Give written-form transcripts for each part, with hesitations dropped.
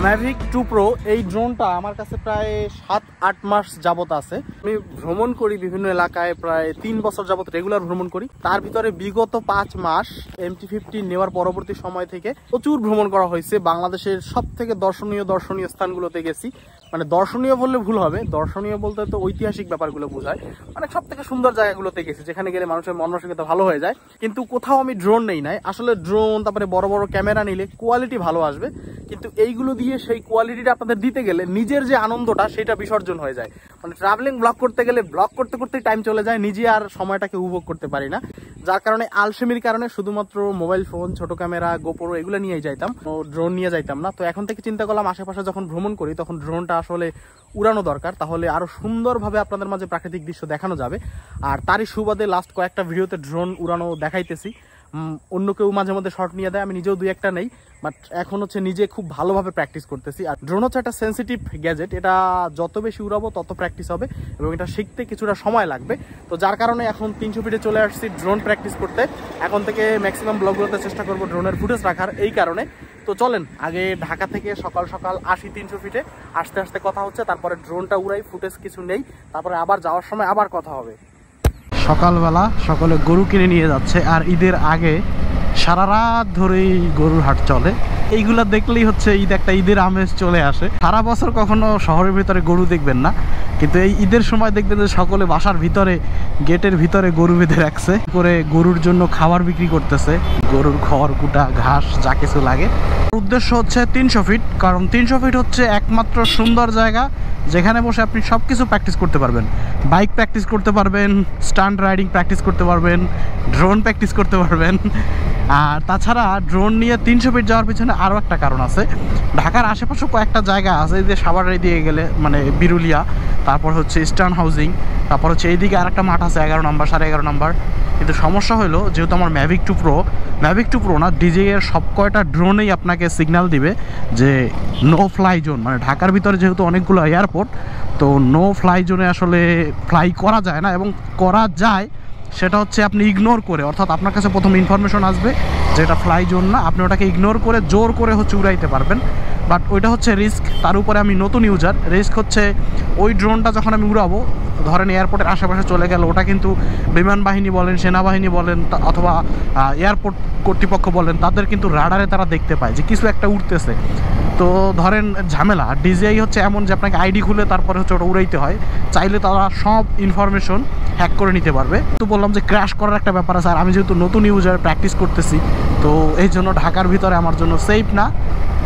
Mavic 2 pro এই ড্রোনটা আমার কাছে প্রায় 7-8 মাস যাবত আছে। আমি ভ্রমণ করি বিভিন্ন এলাকায়, প্রায় 3 বছর যাবত রেগুলার ভ্রমণ করি। তার ভিতরে বিগত 5 মাস MT-50 নেওয়ার পরবর্তী সময় থেকে প্রচুর ভ্রমণ করা হয়েছে। বাংলাদেশের সব থেকে দর্শনীয় স্থানগুলোতে গেছি। মানে দর্শনীয় বললে ভুল হবে, দর্শনীয় বলতে তো ঐতিহাসিক ব্যাপারগুলো বোঝায়। মানে সব থেকে সুন্দর জায়গাগুলোতে গেছি, যেখানে গেলে মানুষের মন মানসিকতা ভালো হয়ে যায়। কিন্তু কোথাও আমি ড্রোন নেই নাই। আসলে ড্রোন তারপরে বড় বড় ক্যামেরা নিলে কোয়ালিটি ভালো আসবে, কিন্তু এইগুলো দিয়ে সেই কোয়ালিটিটা আপনাদের দিতে গেলে নিজের যে আনন্দটা সেটা বিসর্জন হয়ে যায়। মানে ট্রাভেলিং ব্লগ করতে গেলে ব্লগ করতে করতেই টাইম চলে যায়, নিজে আর সময়টাকে উপভোগ করতে পারি না। যার কারণে আলসেমির কারণে শুধুমাত্র মোবাইল ফোন, ছোট ক্যামেরা, গোপ্রো এগুলো নিয়েই যাইতাম, ড্রোন নিয়ে যাইতাম না। তো এখন থেকে চিন্তা করলাম আশেপাশে যখন ভ্রমণ করি তখন ড্রোনটা আসলে উড়ানো দরকার, তাহলে আরো সুন্দরভাবে আপনাদের মাঝে প্রাকৃতিক দৃশ্য দেখানো যাবে। আর তারই সুবাদে লাস্ট কয়েকটা ভিডিওতে ড্রোন উড়ানো দেখাইতেছি। অন্য কেউ মাঝে মধ্যে শর্ট নিয়ে দেয়, আমি নিজেও 2-1টা নেই, বাট এখন হচ্ছে নিজে খুব ভালোভাবে প্র্যাকটিস করতেছি। আর ড্রোন হচ্ছে একটা সেন্সিটিভ গ্যাজেট, এটা যত বেশি উড়াবো তত প্র্যাকটিস হবে এবং এটা শিখতে কিছুটা সময় লাগবে। তো যার কারণে এখন 300 ফিটে চলে আসছি ড্রোন প্র্যাকটিস করতে। এখন থেকে ম্যাক্সিমাম ব্লগগুলোতে চেষ্টা করবো ড্রোনের ফুটেজ রাখার এই কারণে। তো চলেন আগে ঢাকা থেকে সকাল সকাল আসি 300 ফিটে, আস্তে আস্তে কথা হচ্ছে, তারপরে ড্রোনটা উড়াই, ফুটেজ কিছু নেই, তারপরে আবার যাওয়ার সময় আবার কথা হবে। সকালবেলা সকলে গরু কিনে নিয়ে যাচ্ছে, আর ঈদের আগে সারা রাত ধরেই গরুর হাট চলে। এইগুলা দেখলেই হচ্ছে ঈদের আমেজ চলে আসে। সারা বছর কখনো শহরের ভিতরে গরু দেখবেন না, কিন্তু এই ঈদের সময় দেখবেন যে সকলে বাসার ভিতরে গেটের ভিতরে গরু বেঁধে রাখছে, করে গরুর জন্য খাবার বিক্রি করতেছে, গরুর খড় কুটা ঘাস যা কিছু লাগে। উদ্দেশ্য হচ্ছে 300 ফিট, কারণ 300 ফিট হচ্ছে একমাত্র সুন্দর জায়গা যেখানে বসে আপনি সব কিছু প্র্যাকটিস করতে পারবেন। বাইক প্র্যাকটিস করতে পারবেন, স্টান্ট রাইডিং প্র্যাকটিস করতে পারবেন, ড্রোন প্র্যাকটিস করতে পারবেন। আর তাছাড়া ড্রোন নিয়ে 300 ফিট যাওয়ার পিছনে আরও একটা কারণ আছে। ঢাকার আশেপাশে কয়েকটা জায়গা আছে, এই যে সাভারের দিয়ে গেলে মানে বিরুলিয়া, তারপর হচ্ছে ইস্টার্ন হাউজিং, তারপর হচ্ছে এইদিকে আর একটা মাঠ আছে 11 নম্বর 11.5 নম্বর। কিন্তু সমস্যা হলো যেহেতু আমার ম্যাভিক 2 প্রো না, ডিজে এর সব কয়টা ড্রোনেই আপনাকে সিগন্যাল দিবে যে নো ফ্লাই জোন। মানে ঢাকার ভিতরে যেহেতু অনেকগুলো এয়ারপোর্ট, তো নো ফ্লাই জোনে আসলে ফ্লাই করা যায় না, এবং করা যায় সেটা হচ্ছে আপনি ইগনোর করে, অর্থাৎ আপনার কাছে প্রথম ইনফরমেশন আসবে যে এটা ফ্লাই জোন না, আপনি ওটাকে ইগনোর করে জোর করে হচ্ছে উড়াইতে পারবেন। বাট ওইটা হচ্ছে রিস্ক, তার উপরে আমি নতুন ইউজার। রিস্ক হচ্ছে ওই ড্রোনটা যখন আমি উড়াবো, ধরেন এয়ারপোর্টের আশেপাশে চলে গেল, ওটা কিন্তু বিমান বাহিনী বলেন, সেনাবাহিনী বলেন, অথবা এয়ারপোর্ট কর্তৃপক্ষ বলেন, তাদের কিন্তু রাডারে তারা দেখতে পায় যে কিছু একটা উঠতেছে। তো ধরেন ঝামেলা। ডিজিআই হচ্ছে এমন যে আপনাকে আইডি খুলে তারপরে হচ্ছে ওটা উড়াইতে হয়, চাইলে তারা সব ইনফরমেশন হ্যাক করে নিতে পারবে। তো বললাম যে ক্র্যাশ করার একটা ব্যাপার আছে, আর আমি যেহেতু নতুন ইউজার প্র্যাকটিস করতেছি, তো এই জন্য ঢাকার ভিতরে আমার জন্য সেফ না,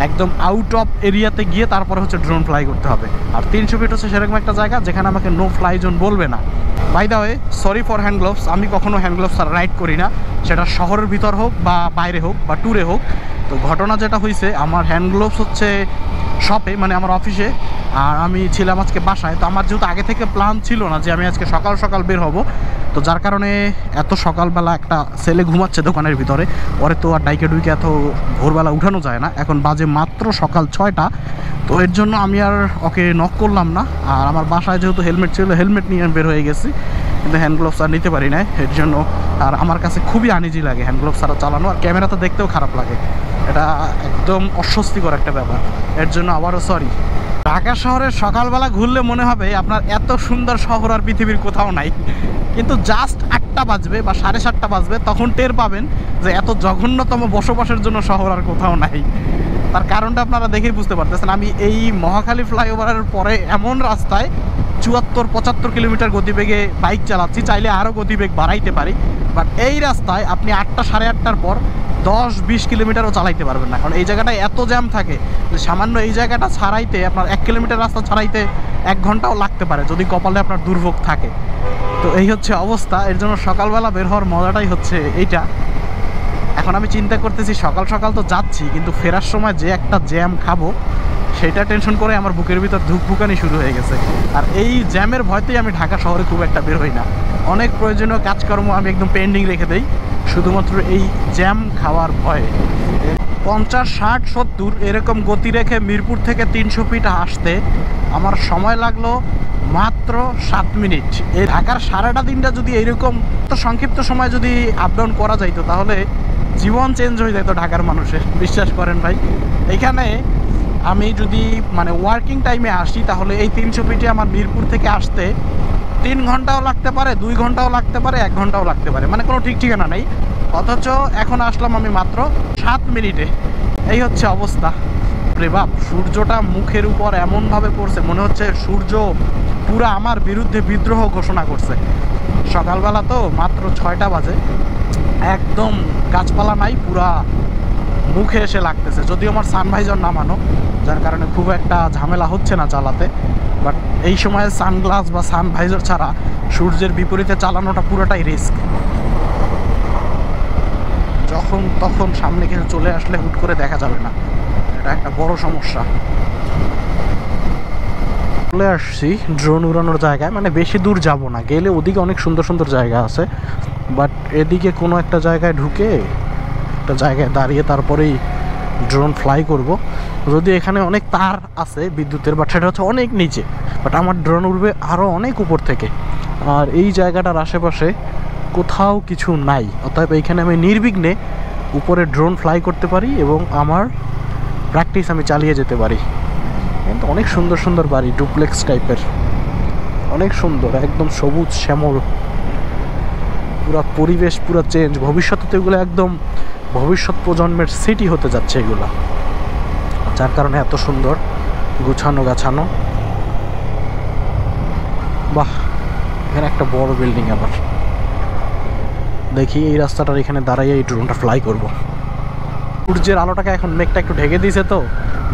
একদম আউট অফ এরিয়াতে গিয়ে তারপরে হচ্ছে ড্রোন ফ্লাই করতে হবে। আর 300 ফিট হচ্ছে সেরকম একটা জায়গা যেখানে আমাকে নো ফ্লাই জোন বলবে না। By the way, sorry for hand gloves, আমি কখনো হ্যান্ড গ্লোভস আর রাইড করি না, সেটা শহরের ভিতর হোক বা বাইরে হোক বা ট্যুরে হোক। তো ঘটনা যেটা হয়েছে, আমার হ্যান্ড গ্লোভস হচ্ছে শপে, মানে আমার অফিসে, আর আমি ছিলাম আজকে বাসায়। তো আমার যেহেতু আগে থেকে প্ল্যান ছিল না যে আমি আজকে সকাল সকাল বের হব, তো যার কারণে এত সকালবেলা একটা ছেলে ঘুমাচ্ছে দোকানের ভিতরে, পরে তো আর ডাইকে ডুইকে এত ভোরবেলা উঠানো যায় না। এখন বাজে মাত্র সকাল 6টা, তো এর জন্য আমি আর ওকে নক করলাম না। আর আমার বাসায় যেহেতু হেলমেট ছিল, হেলমেট নিয়ে বের হয়ে গেছি, কিন্তু হ্যান্ড গ্লোভস আর নিতে পারি না এর জন্য। আর আমার কাছে খুবই আনইজি লাগে হ্যান্ড গ্লোভস ছাড়া চালানো, আর ক্যামেরাতে দেখতেও খারাপ লাগে, এটা একদম অস্বস্তিকর একটা ব্যাপার। এর জন্য আবারও সরি। ঢাকা শহরের সকালবেলা ঘুরলে মনে হবে আপনার এত সুন্দর শহর আর পৃথিবীর কোথাও নাই, কিন্তু জাস্ট 8টা বাজবে বা 7:30 বাজবে, তখন টের পাবেন যে এত জঘন্যতম বসবাসের জন্য শহর আর কোথাও নাই। তার কারণটা আপনারা দেখেই বুঝতে পারতেছেন। আমি এই মহাখালী ফ্লাইওভারের পরে এমন রাস্তায় 74-75 কিলোমিটার গতিবেগে বাইক চালাচ্ছি, চাইলে আরও গতিবেগ বাড়াইতে পারি, বাট এই রাস্তায় আপনি 8টা 8:30টার পর 10-20 কিলোমিটারও চালাইতে পারবেন না, কারণ এই জায়গাটায় এত জ্যাম থাকে যে সামান্য এই জায়গাটা ছাড়াইতে আপনার 1 কিলোমিটার রাস্তা ছাড়াইতে 1 ঘন্টাও লাগতে পারে যদি কপালে আপনার দুর্ভোগ থাকে। তো এই হচ্ছে অবস্থা। এর জন্য সকালবেলা বের হওয়ার মজাটাই হচ্ছে এইটা। এখন আমি চিন্তা করতেছি সকাল সকাল তো যাচ্ছি, কিন্তু ফেরার সময় যে একটা জ্যাম খাবো সেটা টেনশন করে আমার বুকের ভিতর ধুকপুকানি শুরু হয়ে গেছে। আর এই জ্যামের ভয়তেই আমি ঢাকা শহরে খুব একটা বের হই না। অনেক প্রয়োজনীয় কাজকর্ম আমি একদম পেন্ডিং রেখে দেই শুধুমাত্র এই জ্যাম খাওয়ার ভয়ে। 50, 60, 70 এরকম গতি রেখে মিরপুর থেকে 300 ফিট আসতে আমার সময় লাগলো মাত্র 7 মিনিট। এই ঢাকার সারাটা দিনটা যদি এইরকম তো সংক্ষিপ্ত সময় যদি আপ ডাউন করা যাইতো, তাহলে জীবন চেঞ্জ হয়ে যেত ঢাকার মানুষের। বিশ্বাস করেন ভাই, এখানে আমি যদি মানে ওয়ার্কিং টাইমে আসি তাহলে এই 300 ফিটে আমার মিরপুর থেকে আসতে 3 ঘন্টাও লাগতে পারে, 2 ঘন্টাও লাগতে পারে, 1 ঘন্টাও লাগতে পারে, মানে কোনো ঠিক ঠিকানা নেই। অথচ এখন আসলাম আমি মাত্র 7 মিনিটে। এই হচ্ছে অবস্থা। রে বাপ, সূর্যটা মুখের উপর এমনভাবে পড়ছে মনে হচ্ছে সূর্য পুরা আমার বিরুদ্ধে বিদ্রোহ ঘোষণা করছে। সকালবেলা তো মাত্র 6টা বাজে, একদম গাছপালা নাই, পুরা মুখে এসে লাগতেছে। যদিও আমার সানভাইজার নামানো, যার কারণে খুব একটা ঝামেলা হচ্ছে না চালাতে, বাট এই সময় সানগ্লাস বা সানভাইজার ছাড়া সূর্যের বিপরীতে চালানোটা পুরোটাই রিস্ক। যখন তখন সামনে কিছু চলে আসলে হুট করে দেখা যাবে না, এটা একটা বড় সমস্যা। চলে আসছি ড্রোন উড়ানোর জায়গায়, মানে বেশি দূর যাব না, গেলে ওদিকে অনেক সুন্দর সুন্দর জায়গা আছে, বাট এদিকে কোনো একটা জায়গায় ঢুকে একটা জায়গায় দাঁড়িয়ে তারপরেই ড্রোন ফ্লাই করব। যদি এখানে অনেক তার আছে বিদ্যুতের, বাট সেটা হচ্ছে অনেক নিচে, বাট আমার ড্রোন উড়বে আরও অনেক উপর থেকে। আর এই জায়গাটার আশেপাশে কোথাও কিছু নাই, অতএব এইখানে আমি নির্বিঘ্নে উপরে ড্রোন ফ্লাই করতে পারি এবং আমার প্র্যাকটিস আমি চালিয়ে যেতে পারি। কিন্তু অনেক সুন্দর সুন্দর বাড়ি, ডুপ্লেক্স টাইপের, অনেক সুন্দর, একদম সবুজ শ্যামল, পুরা পরিবেশ পুরা চেঞ্জ। ভবিষ্যতে তো এগুলো একদম ভবিষ্যৎ প্রজন্মের সিটি হতে যাচ্ছে এগুলা, যার কারণে এত সুন্দর গুছানো গাছানো। বাহ, এখানে একটা বড় বিল্ডিং। আবার দেখি এই রাস্তাটার এখানে দাঁড়াইয়ে এই ড্রোনটা ফ্লাই করব। সূর্যের আলোটাকে এখন মেঘটা একটু ঢেকে দিয়েছে তো,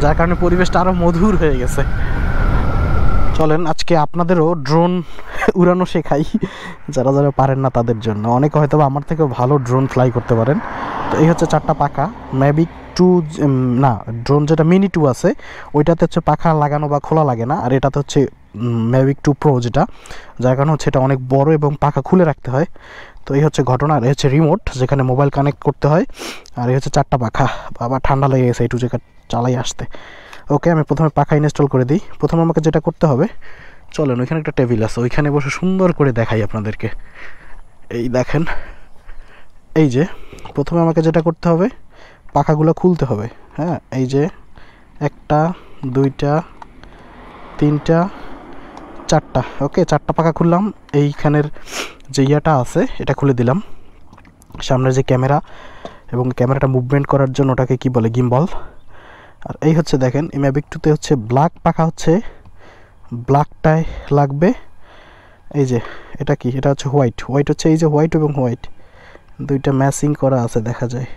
যার কারণে পরিবেশটা আরও মধুর হয়ে গেছে। চলেন আজকে আপনাদেরও ড্রোন উড়ানো শেখাই, যারা যারা পারেন না তাদের জন্য। অনেকে হয়তো আমার থেকেও ভালো ড্রোন ফ্লাই করতে পারেন। তো এই হচ্ছে 4টা পাখা, ম্যাভিক 2 না, ড্রোন যেটা মিনি 2 আছে ওইটাতে হচ্ছে পাখা লাগানো বা খোলা লাগে না, আর এটাতে হচ্ছে ম্যাভিক 2 প্রো যেটা, যার কারণে হচ্ছে এটা অনেক বড় এবং পাখা খুলে রাখতে হয়। তো এই হচ্ছে ঘটনা। আর এই হচ্ছে রিমোট, যেখানে মোবাইল কানেক্ট করতে হয়। আর এই হচ্ছে 4টা পাখা। আবার ঠান্ডা লেগে গেছে একটু জায়গা চালাই আসতে। ওকে, আমি প্রথমে পাখা ইনস্টল করে দিই। প্রথমে আমাকে যেটা করতে হবে, চলেন ওইখানে একটা টেবিল আছে, ওইখানে বসে সুন্দর করে দেখাই আপনাদেরকে। এই দেখেন, এই যে প্রথমে আমাকে যেটা করতে হবে, পাখাগুলো খুলতে হবে। হ্যাঁ, এই যে 1টা 2টা 3টা 4টা। ওকে, 4টা পাখা খুললাম। এইখানের যে ইয়াটা আছে এটা খুলে দিলাম, সামনের যে ক্যামেরা এবং ক্যামেরাটা মুভমেন্ট করার জন্য ওটাকে কি বলে, গিম্বল। আর এই হচ্ছে দেখেন, এই ম্যাভিক 2-তে হচ্ছে ব্ল্যাক পাখা, হচ্ছে ব্ল্যাকটাই লাগবে। এই যে এটা কি, এটা হচ্ছে হোয়াইট, হোয়াইট হচ্ছে এই যে হোয়াইট এবং হোয়াইট দুইটা ম্যাচিং করা আছে দেখা যায়।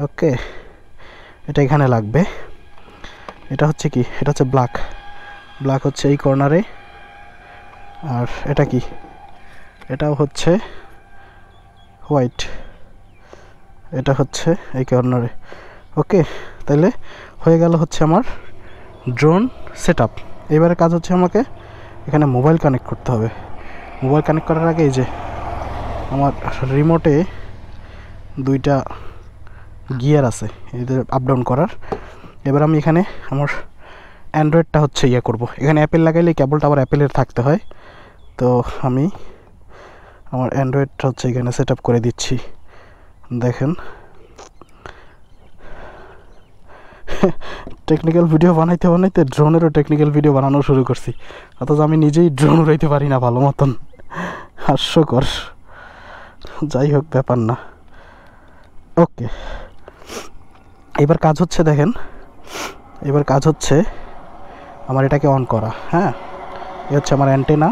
ওকে, এটা এখানে লাগবে। এটা হচ্ছে কি, এটা হচ্ছে ব্ল্যাক, ব্ল্যাক হচ্ছে এই কর্নারে। আর এটা কি, এটাও হচ্ছে হোয়াইট, এটা হচ্ছে এই কর্নারে। ওকে, তাহলে হয়ে গেল হচ্ছে আমার ড্রোন সেট আপ। এবারে কাজ হচ্ছে আমাকে এখানে মোবাইল কানেক্ট করতে হবে। মোবাইল কানেক্ট করার আগে এই যে আমার রিমোটে 2টা গিয়ার আছে এদের আপ ডাউন করার। এবার আমি এখানে আমার অ্যান্ড্রয়েডটা হচ্ছে ইয়ে করব। এখানে অ্যাপেল লাগাইলে কেবলটা আবার অ্যাপেলের থাকতে হয়, তো আমি আমার অ্যান্ড্রয়েডটা হচ্ছে এখানে সেট আপ করে দিচ্ছি। দেখেন, টেকনিক্যাল ভিডিও বানাইতে বানাইতে ড্রোনেরও টেকনিক্যাল ভিডিও বানানো শুরু করছি, অথচ আমি নিজেই ড্রোন উড়াইতে পারি না ভালো মতন। হাস্যকর, যাই হোক ব্যাপার না। ওকে, এবার কাজ হচ্ছে দেখেন, এবার কাজ হচ্ছে আমার এটাকে অন করা। হ্যাঁ, এ হচ্ছে আমার অ্যান্টেনা,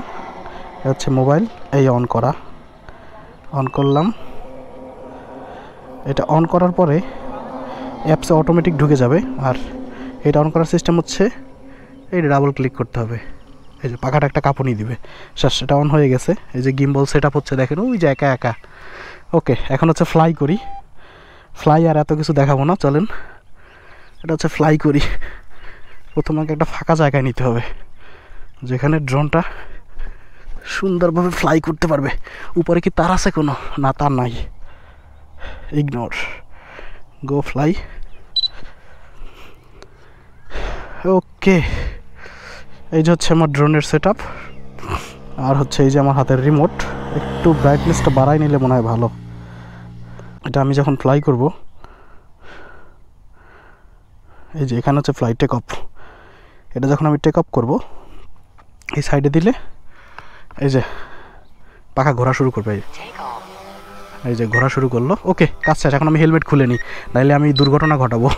এ হচ্ছে মোবাইল, এই অন করা। অন করলাম। এটা অন করার পরে অ্যাপসে অটোমেটিক ঢুকে যাবে। আর এটা অন করার সিস্টেম হচ্ছে এই ডাবল ক্লিক করতে হবে, এই যে পাখাটা একটা কাঁপুনি দিবে। শেষ, এটা অন হয়ে গেছে। এই যে গিম্বল সেট আপ হচ্ছে দেখেন, ওই যে একা একা। ওকে, এখন হচ্ছে ফ্লাই করি। ফ্লাই আর এত কিছু দেখাবো না, চলেন এটা হচ্ছে ফ্লাই করি। প্রথমে আমাকে একটা ফাঁকা জায়গায় নিতে হবে, যেখানে ড্রোনটা সুন্দরভাবে ফ্লাই করতে পারবে। উপরে কি তার আছে কোনো? না, তার নাই, ইগনোর, গো ফ্লাই। ওকে, এই যে হচ্ছে আমার ড্রোনের সেট আপ। আর হচ্ছে এই যে আমার হাতের রিমোট। একটু ব্রাইটনেসটা বাড়াই নিলে মনে হয় ভালো। এটা আমি যখন ফ্লাই করব, এই যে এখানে হচ্ছে ফ্লাইট টেক অফ। এটা যখন আমি টেক অফ করবো এই সাইডে দিলে এই যে পাখা ঘোরা শুরু করবে, এই যে ঘোরা শুরু করলো। ওকে, কাজ শেষ। এখন আমি হেলমেট খুলে নিই, নাইলে আমি দুর্ঘটনা ঘটাবো।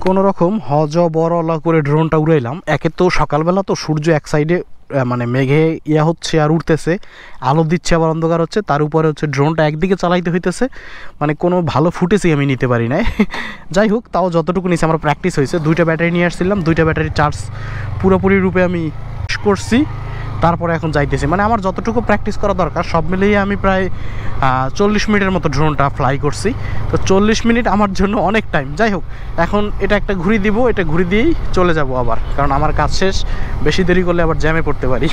কোনো রকম হজবরলা করে ড্রোনটা উড়াইলাম। একে তো সকালবেলা তো সূর্য এক সাইডে মানে মেঘে ইয়া হচ্ছে আর উঠতেছে, আলো দিচ্ছে আবার অন্ধকার হচ্ছে, তার উপরে হচ্ছে ড্রোনটা একদিকে চালাইতে হইতেছে, মানে কোনো ভালো ফুটেজই আমি নিতে পারি নাই। যাই হোক, তাও যতটুকু নিচে আমার প্র্যাকটিস হয়েছে। 2টা ব্যাটারি নিয়ে আসছিলাম, 2টা ব্যাটারি চার্জ পুরোপুরি রূপে আমি করছি, তারপরে এখন যাইতেছি। মানে আমার যতটুকু প্র্যাকটিস করা দরকার সব মিলিয়ে আমি প্রায় 40 মিনিটের মতো ড্রোনটা ফ্লাই করছি। তো 40 মিনিট আমার জন্য অনেক টাইম। যাই হোক, এখন এটা একটা ঘুরি দিব, এটা ঘুরি দিয়েই চলে যাব আবার, কারণ আমার কাজ শেষ। বেশি দেরি করলে আবার জ্যামে পড়তে পারি।